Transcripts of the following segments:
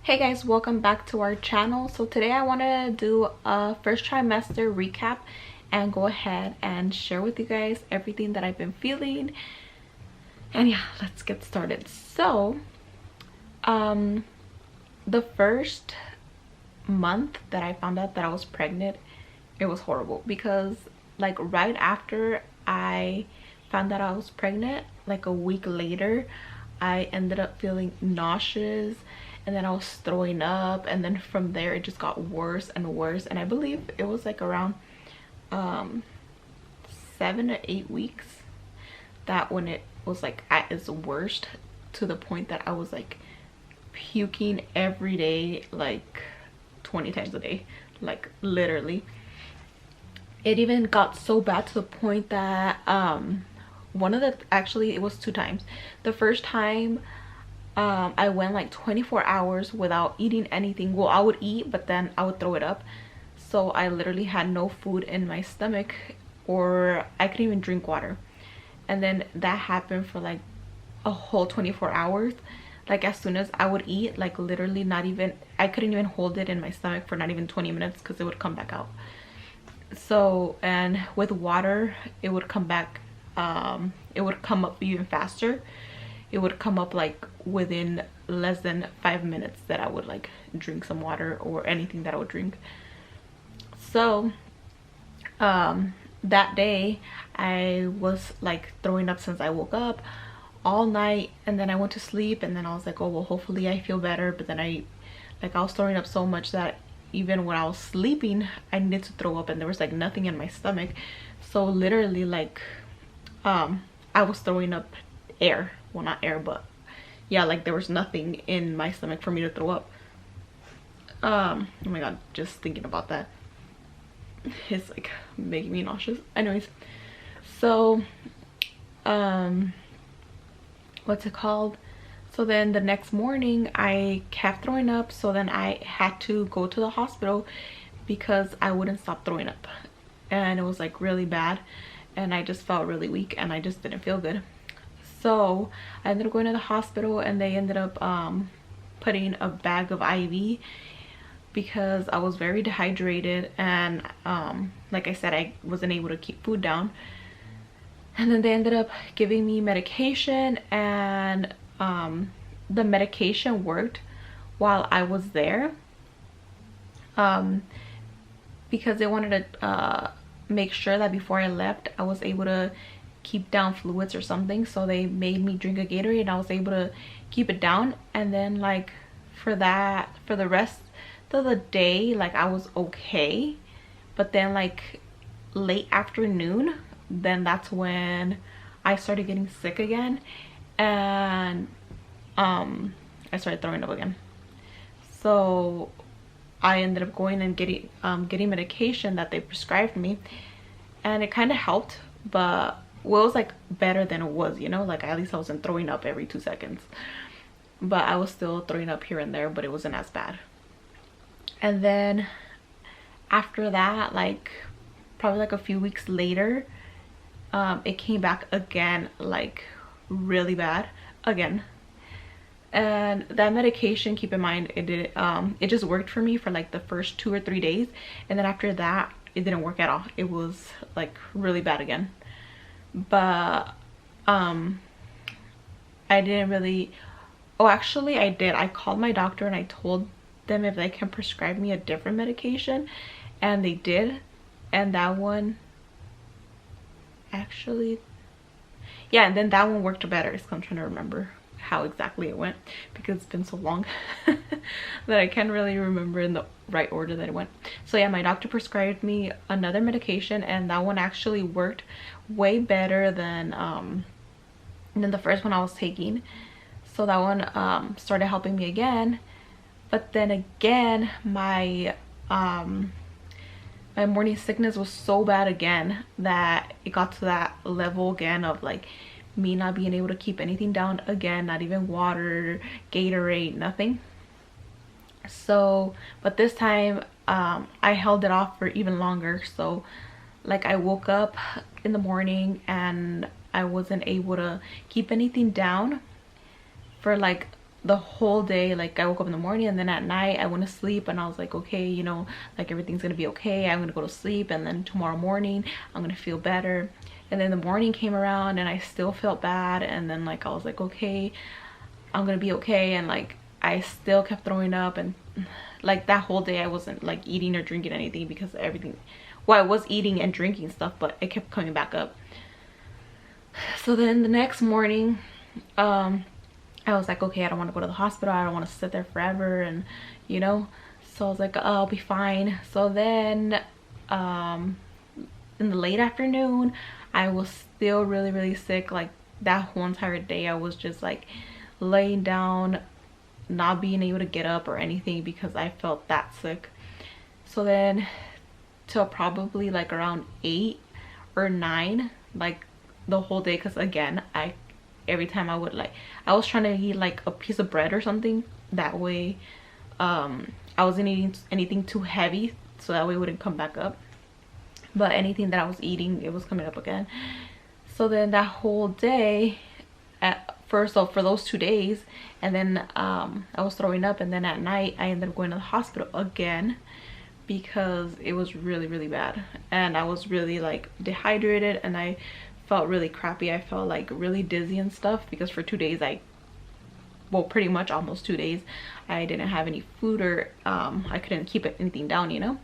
Hey guys, welcome back to our channel. So today I want to do a first trimester recap and go ahead and share with you guys everything that I've been feeling. And yeah, let's get started. So the first month that I found out that I was pregnant, it was horrible because like right after I found out I was pregnant, like a week later, I ended up feeling nauseous, and then I was throwing up, and then from there it just got worse and worse. And I believe it was like around 7 or 8 weeks that when it was like at its worst, to the point that I was like puking every day, like 20 times a day, like literally. It even got so bad to the point that actually it was 2 times. The first time I went like 24 hours without eating anything. Well, I would eat, but then I would throw it up. So I literally had no food in my stomach, or I couldn't even drink water. And then that happened for like a whole 24 hours. Like as soon as I would eat, like literally not even, I couldn't even hold it in my stomach for not even 20 minutes because it would come back out. So, and with water, it would come back, it would come up even faster. It would come up like within less than 5 minutes that I would like drink some water or anything that I would drink. So that day I was like throwing up since I woke up all night, and then I went to sleep, and then I was like, oh well, hopefully I feel better. But then I was throwing up so much that even when I was sleeping I needed to throw up, and there was like nothing in my stomach. So literally like I was throwing up air. Well, not air, but yeah, like there was nothing in my stomach for me to throw up. Oh my god, just thinking about that, it's like making me nauseous. Anyways, so what's it called, so then the next morning I kept throwing up. So then I had to go to the hospital because I wouldn't stop throwing up, and it was like really bad, and I just felt really weak and I just didn't feel good. So I ended up going to the hospital, and they ended up putting a bag of IV because I was very dehydrated, and like I said, I wasn't able to keep food down. And then they ended up giving me medication, and the medication worked while I was there, because they wanted to make sure that before I left I was able to keep down fluids or something. So they made me drink a Gatorade, and I was able to keep it down. And then like for the rest of the day, like I was okay. But then like late afternoon, then that's when I started getting sick again, and I started throwing up again. So I ended up going and getting medication that they prescribed me, and it kind of helped. But well, it was like better than it was, you know, like at least I wasn't throwing up every 2 seconds. But I was still throwing up here and there, but it wasn't as bad. And then after that, like probably like a few weeks later, it came back again, like really bad again. And that medication, keep in mind, it just worked for me for like the first 2 or 3 days, and then after that it didn't work at all. It was like really bad again. But I didn't really, oh actually I did. I called my doctor and I told them if they can prescribe me a different medication, and they did. And that one actually, yeah, and then that one worked better. So I'm trying to remember how exactly it went because it's been so long that I can't really remember in the right order that it went. So yeah, my doctor prescribed me another medication, and that one actually worked way better than the first one I was taking. So that one started helping me again. But then again, my morning sickness was so bad again that it got to that level again of like me not being able to keep anything down again, not even water, Gatorade, nothing. So but this time I held it off for even longer. So like I woke up in the morning and I wasn't able to keep anything down for like the whole day, like I woke up in the morning and then at night I went to sleep and I was like, okay, you know, like everything's gonna be okay, I'm gonna go to sleep and then tomorrow morning I'm gonna feel better. And then the morning came around and I still felt bad, and then like I was like, okay, I'm gonna be okay, and like I still kept throwing up. And like that whole day I wasn't like eating or drinking anything because everything, well, I was eating and drinking stuff, but it kept coming back up. So then the next morning I was like, okay, I don't want to go to the hospital, I don't want to sit there forever, and you know, so I was like, oh, I'll be fine. So then in the late afternoon I was still really sick. Like that whole entire day I was just like laying down, not being able to get up or anything because I felt that sick. So then till probably like around 8 or 9, like the whole day, because again, every time I would like, I was trying to eat like a piece of bread or something, that way I wasn't eating anything too heavy so that way it wouldn't come back up, but anything that I was eating, it was coming up again. So then that whole day, at first, so for those 2 days, and then I was throwing up, and then at night I ended up going to the hospital again because it was really bad, and I was really like dehydrated and I felt really crappy. I felt like really dizzy and stuff because for 2 days well, pretty much almost 2 days, I didn't have any food, or I couldn't keep anything down, you know.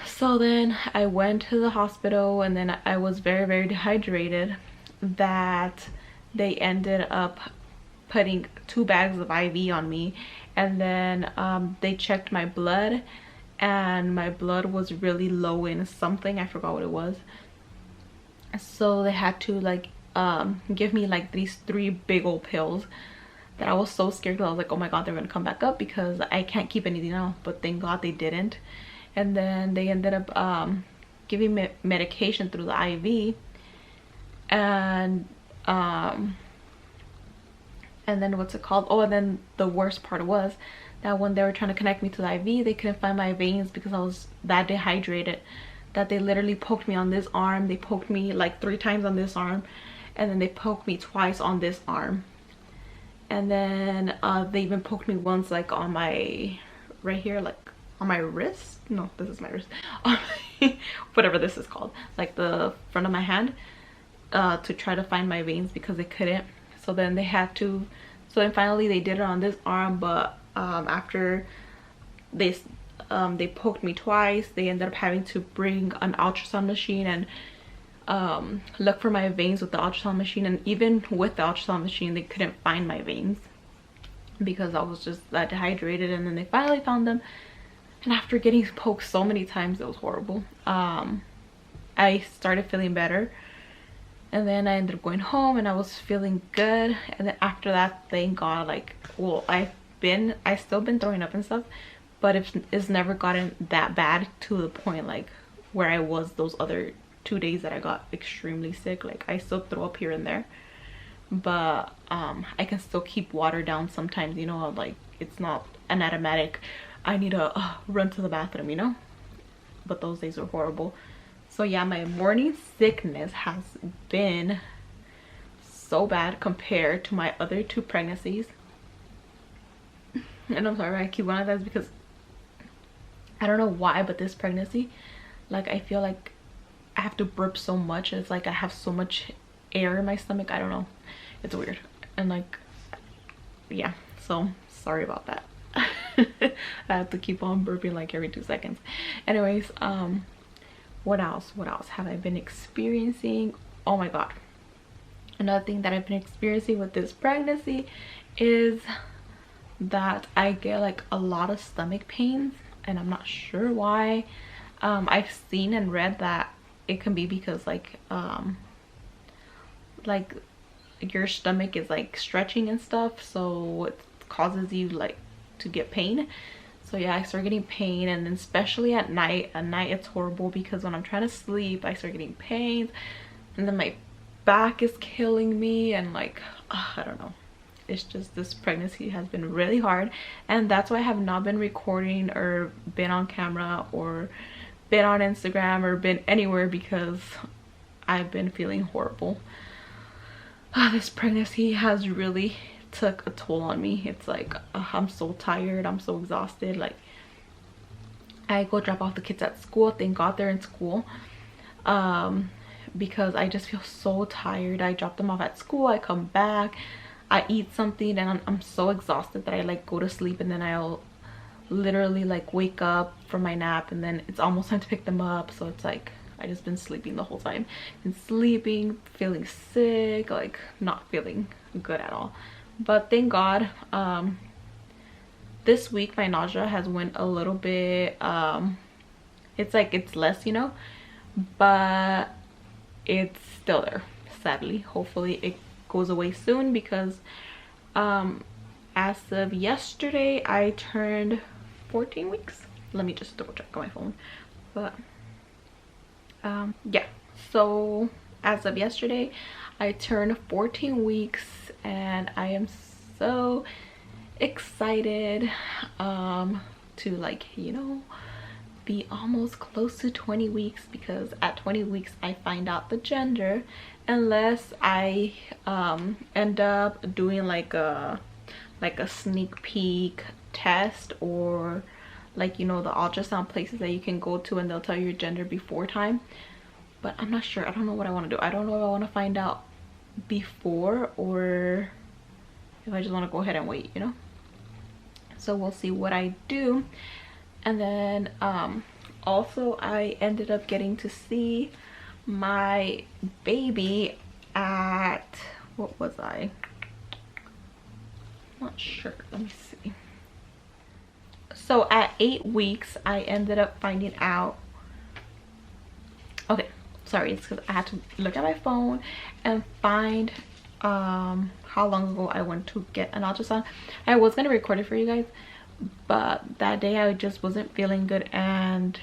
So then I went to the hospital, and then I was very dehydrated that they ended up putting 2 bags of IV on me. And then they checked my blood, and my blood was really low in something, I forgot what it was. So they had to like give me like these 3 big old pills that I was so scared, because I was like, oh my god, they're gonna come back up because I can't keep anything else. But thank god they didn't. And then they ended up giving me medication through the IV, and then what's it called, oh, and then the worst part was that when they were trying to connect me to the IV, they couldn't find my veins because I was that dehydrated that they literally poked me on this arm. They poked me like 3 times on this arm, and then they poked me twice on this arm, and then they even poked me once like on my right here, like on my wrist. No, this is my wrist. Whatever this is called, like the front of my hand, to try to find my veins because they couldn't. So then they had to, so then finally they did it on this arm, but after they poked me twice, they ended up having to bring an ultrasound machine and look for my veins with the ultrasound machine. And even with the ultrasound machine, they couldn't find my veins because I was just that dehydrated. And then they finally found them, and after getting poked so many times, it was horrible. I started feeling better, and then I ended up going home and I was feeling good. And then after that, thank god, like, well, I still been throwing up and stuff, but it's never gotten that bad to the point like where I was those other 2 days that I got extremely sick. Like I still throw up here and there, but I can still keep water down sometimes, you know, like it's not an automatic I need to run to the bathroom, you know. But those days were horrible. So yeah, my morning sickness has been so bad compared to my other 2 pregnancies. And I'm sorry I keep one of those because I don't know why, but this pregnancy, like I feel like I have to burp so much. It's like I have so much air in my stomach. I don't know, it's weird. And like, yeah, so sorry about that. I have to keep on burping like every 2 seconds. Anyways, what else have I been experiencing? Oh my god, another thing that I've been experiencing with this pregnancy is that I get like a lot of stomach pains, and I'm not sure why. I've seen and read that it can be because like your stomach is like stretching and stuff, so it causes you like to get pain. So yeah, I start getting pain, and then especially at night it's horrible because when I'm trying to sleep I start getting pains, and then my back is killing me, and like I don't know, it's just, this pregnancy has been really hard. And that's why I have not been recording or been on camera or been on Instagram or been anywhere, because I've been feeling horrible. This pregnancy has really took a toll on me. It's like I'm so tired, I'm so exhausted. Like, I go drop off the kids at school, thank god they're in school, because I just feel so tired. I drop them off at school, I come back, I eat something, and I'm so exhausted that I like go to sleep, and then I'll literally like wake up from my nap and then it's almost time to pick them up. So it's like I just been sleeping the whole time, and sleeping, feeling sick, like not feeling good at all. But thank god, this week my nausea has went a little bit, it's like it's less, you know, but it's still there, sadly. Hopefully it goes away soon, because as of yesterday I turned 14 weeks. Let me just double check on my phone. But yeah, so as of yesterday I turned 14 weeks, and I am so excited to, like, you know, be almost close to 20 weeks, because at 20 weeks I find out the gender, unless I end up doing like a sneak peek test, or like, you know, the ultrasound places that you can go to and they'll tell you your gender before time. But I'm not sure. I don't know what I want to do. I don't know if I want to find out before or if I just want to go ahead and wait, you know. So we'll see what I do. And then also I ended up getting to see my baby at, what was I? I'm not sure. Let me see. So at 8 weeks I ended up finding out, okay, sorry, it's because I had to look at my phone and find how long ago I went to get an ultrasound. I was gonna record it for you guys, but that day I just wasn't feeling good, and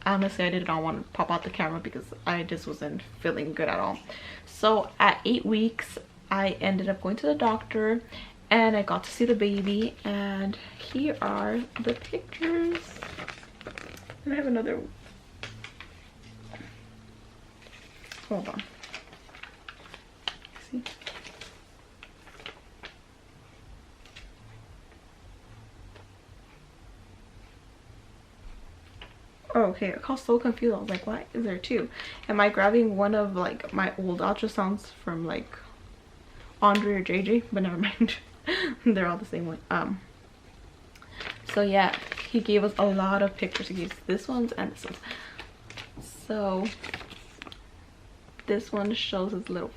honestly I did not want to pop out the camera because I just wasn't feeling good at all. So at 8 weeks I ended up going to the doctor, and I got to see the baby, and here are the pictures. And I have another, hold on, see. Oh, okay, I got so confused. I was like, why is there two? Am I grabbing one of like my old ultrasounds from like Andre or JJ? But never mind. They're all the same one. So yeah, he gave us a lot of pictures. He gave us this one's and this one's. So this one shows his little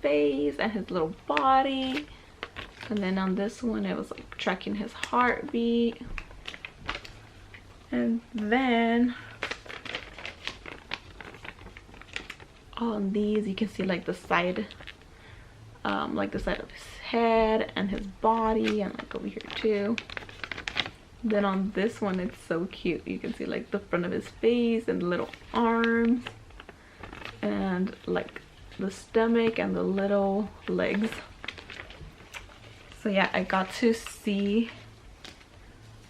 face and his little body, and then on this one it was like tracking his heartbeat. And then on these you can see like the side, like the side of his head and his body, and like over here too. Then on this one it's so cute. You can see like the front of his face and the little arms, and like the stomach and the little legs. So yeah, I got to see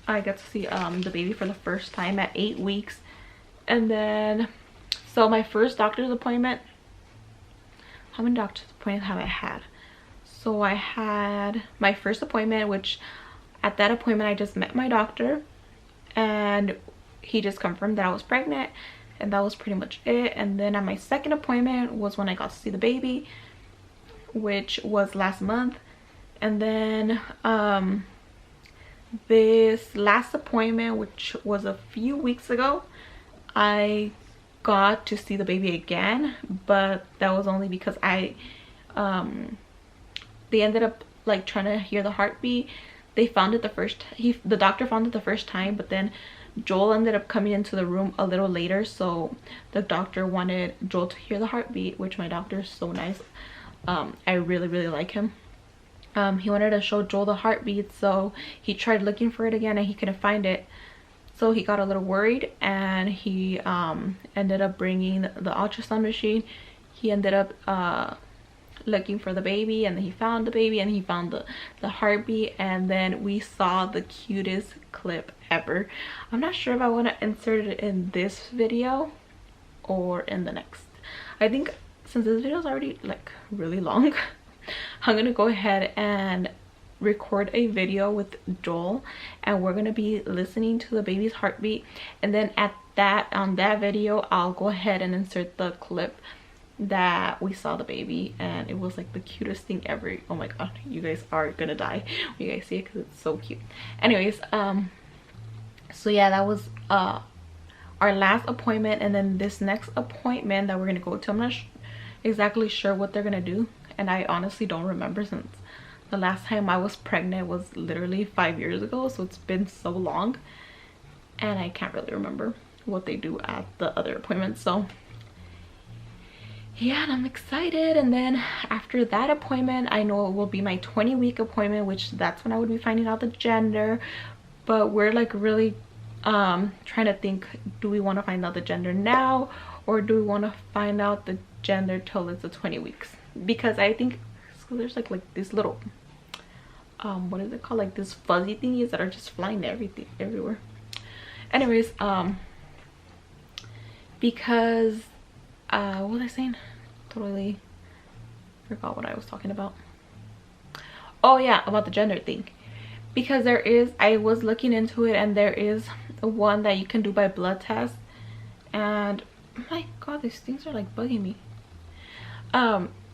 the baby for the first time at 8 weeks. And then, so my first doctor's appointment, how many doctor's appointments have I had? So I had my first appointment, which at that appointment I just met my doctor, and he just confirmed that I was pregnant, and that was pretty much it. And then at my second appointment was when I got to see the baby, which was last month. And then this last appointment, which was a few weeks ago, I got to see the baby again, but that was only because they ended up like trying to hear the heartbeat. They found it the doctor found it the first time, but then Joel ended up coming into the room a little later, so the doctor wanted Joel to hear the heartbeat, which my doctor is so nice. I really like him. He wanted to show Joel the heartbeat, so he tried looking for it again and he couldn't find it. So he got a little worried, and he ended up bringing the ultrasound machine. He ended up looking for the baby, and then he found the baby, and he found the heartbeat, and then we saw the cutest clip ever. I'm not sure if I want to insert it in this video or in the next. I think since this video is already like really long, I'm gonna go ahead and record a video with Joel, and we're gonna be listening to the baby's heartbeat, and then at that on that video I'll go ahead and insert the clip that we saw the baby, and it was like the cutest thing ever. Oh my god, you guys are gonna die when you guys see it because it's so cute. Anyways, so yeah, that was our last appointment, and then this next appointment that we're gonna go to, I'm not exactly sure what they're gonna do, and I honestly don't remember, since the last time I was pregnant was literally 5 years ago, so it's been so long and I can't really remember what they do at the other appointments. So yeah, and I'm excited. And then after that appointment, I know it will be my 20-week appointment, which that's when I would be finding out the gender. But we're like really trying to think, do we want to find out the gender now, or do we want to find out the gender till it's the 20 weeks? Because I think so there's like these little what is it called, like this fuzzy thingies that are just flying everywhere. Anyways, because what was I saying? Totally forgot what I was talking about. Oh yeah, about the gender thing. Because there is, I was looking into it, and there is one that you can do by blood test, and oh my god, these things are like bugging me.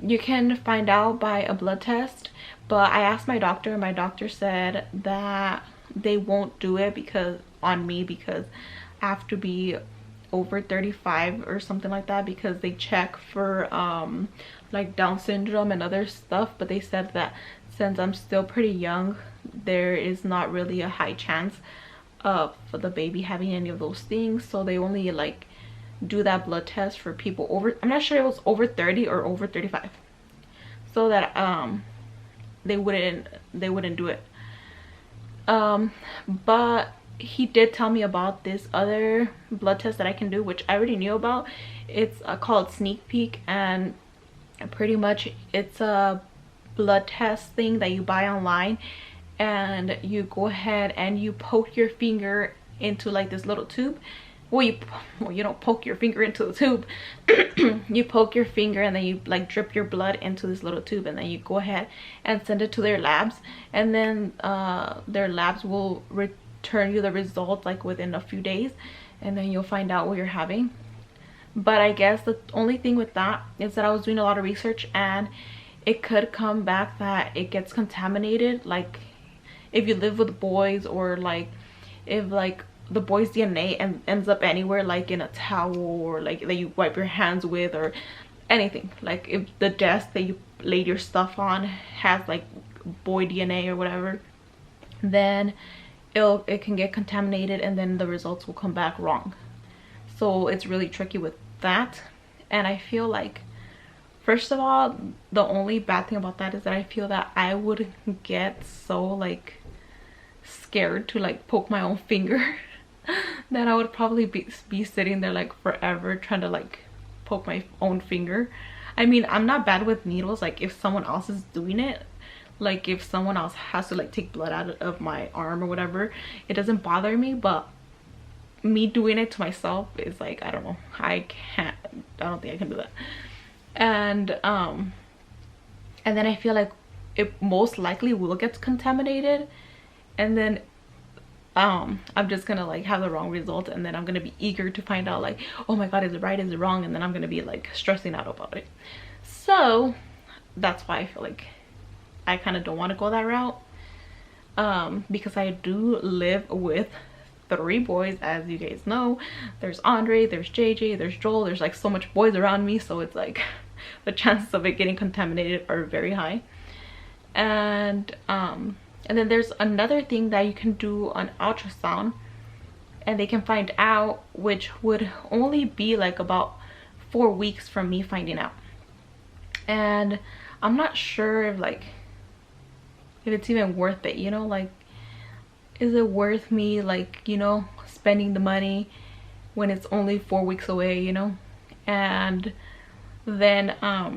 You can find out by a blood test, but I asked my doctor, and my doctor said that they won't do it because on me, because I have to be over 35 or something like that, because they check for like Down syndrome and other stuff. But they said that since I'm still pretty young, there is not really a high chance of the baby having any of those things, so they only like do that blood test for people over, I'm not sure it was over 30 or over 35, so that they wouldn't do it. But he did tell me about this other blood test that I can do, which I already knew about. It's called Sneak Peek, and pretty much it's a blood test thing that you buy online, and you go ahead and you poke your finger into like this little tube. Well, you don't poke your finger into the tube. You poke your finger, and then you like drip your blood into this little tube, and then you go ahead and send it to their labs, and then their labs will return you the results like within a few days, and then you'll find out what you're having. But I guess the only thing with that is that I was doing a lot of research, and it could come back that it gets contaminated, like if you live with boys, or like if like the boy's DNA and ends up anywhere, like in a towel, or like that you wipe your hands with, or anything. Like if the desk that you laid your stuff on has like boy DNA or whatever, then it can get contaminated, and then the results will come back wrong. So it's really tricky with that. And I feel like, first of all, the only bad thing about that is that I feel that I would get so like scared to like poke my own finger that I would probably be sitting there like forever trying to like poke my own finger. I mean, I'm not bad with needles, like if someone else is doing it, like if someone else has to like take blood out of my arm or whatever, it doesn't bother me. But me doing it to myself is like, I don't know, I don't think I can do that. And then I feel like it most likely will get contaminated, and then I'm just gonna like have the wrong result, and then I'm gonna be eager to find out like, oh my god, is it right, is it wrong, and then I'm gonna be like stressing out about it. So that's why I feel like I kind of don't want to go that route, because I do live with 3 boys, as you guys know. There's Andre, there's JJ, there's Joel, there's like so much boys around me, so it's like the chances of it getting contaminated are very high. And then there's another thing that you can do on ultrasound, and they can find out, which would only be like about 4 weeks from me finding out. And I'm not sure if it's even worth it, you know, like is it worth me like, you know, spending the money when it's only 4 weeks away, you know? And then I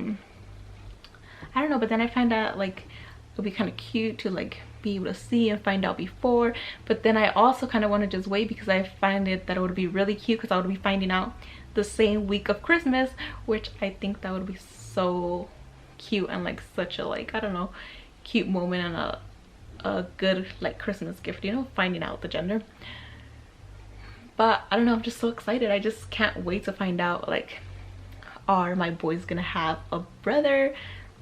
don't know, but then I find out like it'll be kind of cute to like be able to see and find out before. But then I also kind of want to just wait, because I find that it would be really cute, because I would be finding out the same week of Christmas, which I think that would be so cute, and like such a like, I don't know, cute moment, and a good like Christmas gift, you know, finding out the gender. But I don't know, I'm just so excited. I just can't wait to find out, like, are my boys gonna have a brother?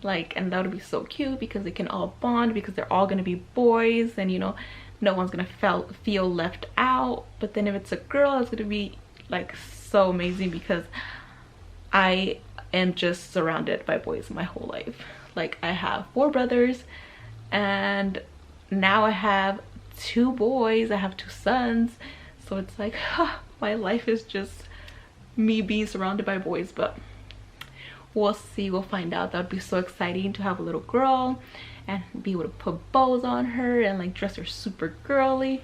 Like, and that would be so cute because they can all bond, because they're all gonna be boys, and you know, no one's gonna feel left out. But then if it's a girl, it's gonna be like so amazing because I am just surrounded by boys my whole life. Like, I have 4 brothers, and now I have 2 boys. I have 2 sons, so it's like my life is just me being surrounded by boys. But we'll see, we'll find out. That would be so exciting to have a little girl and be able to put bows on her and like dress her super girly.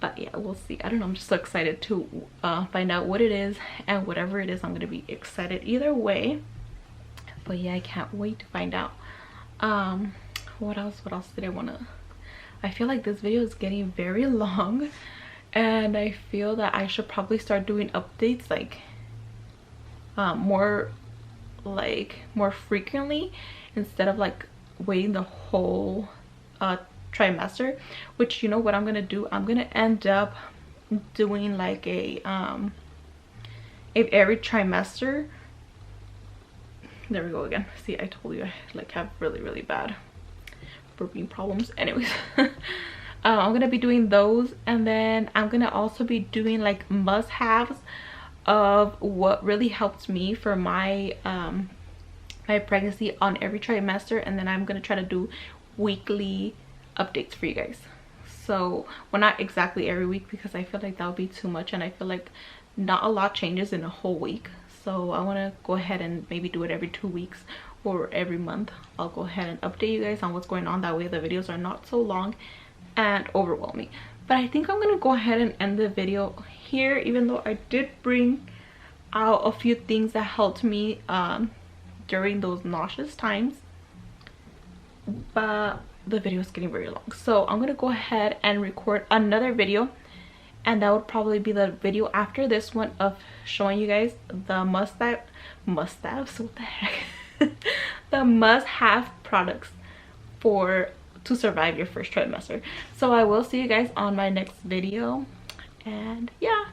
But yeah, we'll see. I don't know, I'm just so excited to find out what it is, and whatever it is, I'm gonna be excited either way. But yeah, I can't wait to find out. What else did I want to, I feel like this video is getting very long, and I feel that I should probably start doing updates like more frequently, instead of like waiting the whole trimester. Which, you know what I'm gonna do, I'm gonna end up doing like a if every trimester, there we go again. See, I told you I like have really bad burping problems. Anyways, I'm gonna be doing those, and then I'm gonna also be doing like must-haves of what really helped me for my my pregnancy on every trimester. And then I'm gonna try to do weekly updates for you guys. So, well, not exactly every week, because I feel like that would be too much, and I feel like not a lot changes in a whole week. So I want to go ahead and maybe do it every 2 weeks or every month. I'll go ahead and update you guys on what's going on. That way the videos are not so long and overwhelming. But I think I'm gonna go ahead and end the video here, even though I did bring out a few things that helped me during those nauseous times. But the video is getting very long, so I'm gonna go ahead and record another video, and that would probably be the video after this one of showing you guys the must-haves, what the heck, the must-have products to survive your first trimester. So I will see you guys on my next video, and yeah.